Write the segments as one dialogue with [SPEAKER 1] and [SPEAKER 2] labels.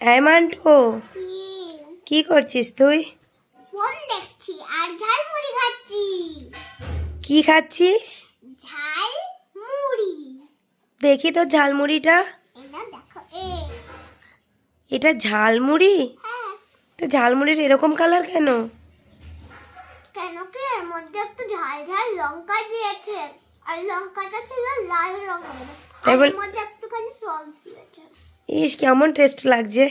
[SPEAKER 1] হ্যাঁ মান্টু, কি করছিস তুই?
[SPEAKER 2] ফোন দেখছি আর ঝালমুড়ি খাচ্ছি।
[SPEAKER 1] কি খাচ্ছিস?
[SPEAKER 2] ঝালমুড়ি।
[SPEAKER 1] দেখি তো ঝালমুড়িটা।
[SPEAKER 2] এটা দেখো
[SPEAKER 1] এটা ঝালমুড়ি?
[SPEAKER 2] হ্যাঁ।
[SPEAKER 1] তো ঝালমুড়ির এরকম কালার কেন?
[SPEAKER 2] কেন কি এর মধ্যে একটু ঝাল ঝাল লঙ্কা দিয়েছে আর লঙ্কাটা ছিল লাল রঙের আর এর মধ্যে একটুখানি সস দিয়েছে।
[SPEAKER 1] ইস কেমন টেস্ট লাগছে,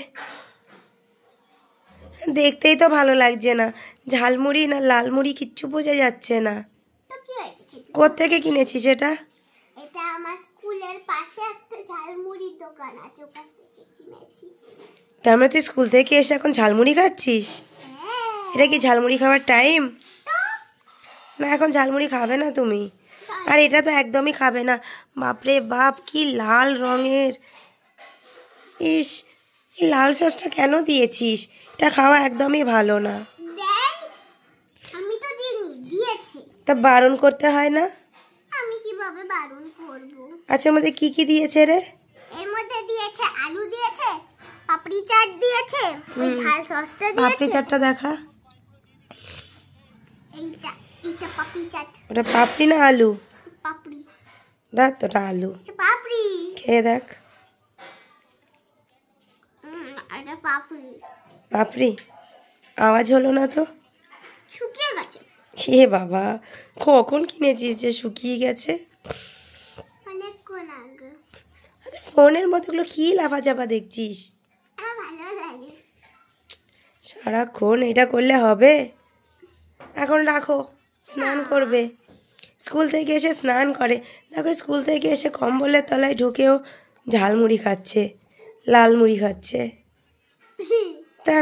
[SPEAKER 1] দেখতেই তো ভালো লাগছে না। ঝালমুড়ি না লালমুড়ি কিচ্ছু বোঝা যাচ্ছে না।
[SPEAKER 2] তো কি হয়েছে খেতে?
[SPEAKER 1] কোত্থেকে কিনেছিস এটা?
[SPEAKER 2] এটা আমার স্কুলের পাশে একটা ঝালমুড়ির দোকান আছে, ওখান থেকে কিনেছি।
[SPEAKER 1] তার মানে তুই স্কুল থেকে এসে এখন ঝালমুড়ি খাচ্ছিস?
[SPEAKER 2] হ্যাঁ।
[SPEAKER 1] এটা কি ঝালমুড়ি খাওয়ার টাইম? না, এখন ঝালমুড়ি খাবে না তুমি। আর এটা তো একদমই খাবে না। বাপরে বাপ, কি লাল রঙের! ইস, এই লাল সসটা কেন দিয়েছিস? এটা খাওয়া একদমই ভালো না।
[SPEAKER 2] আমি তো দিয়েছি।
[SPEAKER 1] তা বারণ করতে হয় না?
[SPEAKER 2] আমি কিভাবে বারণ করব?
[SPEAKER 1] আচ্ছা, এর মধ্যে কি কি দিয়েছে রে?
[SPEAKER 2] এর মধ্যে দিয়েছে আলু দিয়েছে, পাপড়ি চাট দিয়েছে, ওই ঝাল সসটা দিয়েছে।
[SPEAKER 1] পাপড়ি চাটটা দেখা।
[SPEAKER 2] এইটা পাপড়ি চাট।
[SPEAKER 1] ওটা পাপড়ি না আলু?
[SPEAKER 2] পাপড়ি।
[SPEAKER 1] দেখ তো, ওটা আলু।
[SPEAKER 2] পাপড়ি।
[SPEAKER 1] খেয়ে দেখ।
[SPEAKER 2] এটা পাপড়ি।
[SPEAKER 1] পাপড়ি? আওয়াজ হলো না তো?
[SPEAKER 2] শুকিয়ে গেছে।
[SPEAKER 1] এ বাবা, কখন কিনেছিস যে শুকিয়ে গেছে?
[SPEAKER 2] অনেকক্ষণ আগে।
[SPEAKER 1] ফোনের মধ্যে কি লাফাচাপা দেখছিস?
[SPEAKER 2] আমার ভালো লাগে।
[SPEAKER 1] সারাক্ষণ এটা করলে হবে? এখন রাখো, স্নান করবে। স্কুল থেকে এসে স্নান করে, দেখো স্কুল থেকে এসে কম্বলের তলায় ঢুকেও ঝালমুড়ি খাচ্ছে, লাল মুড়ি খাচ্ছে। তা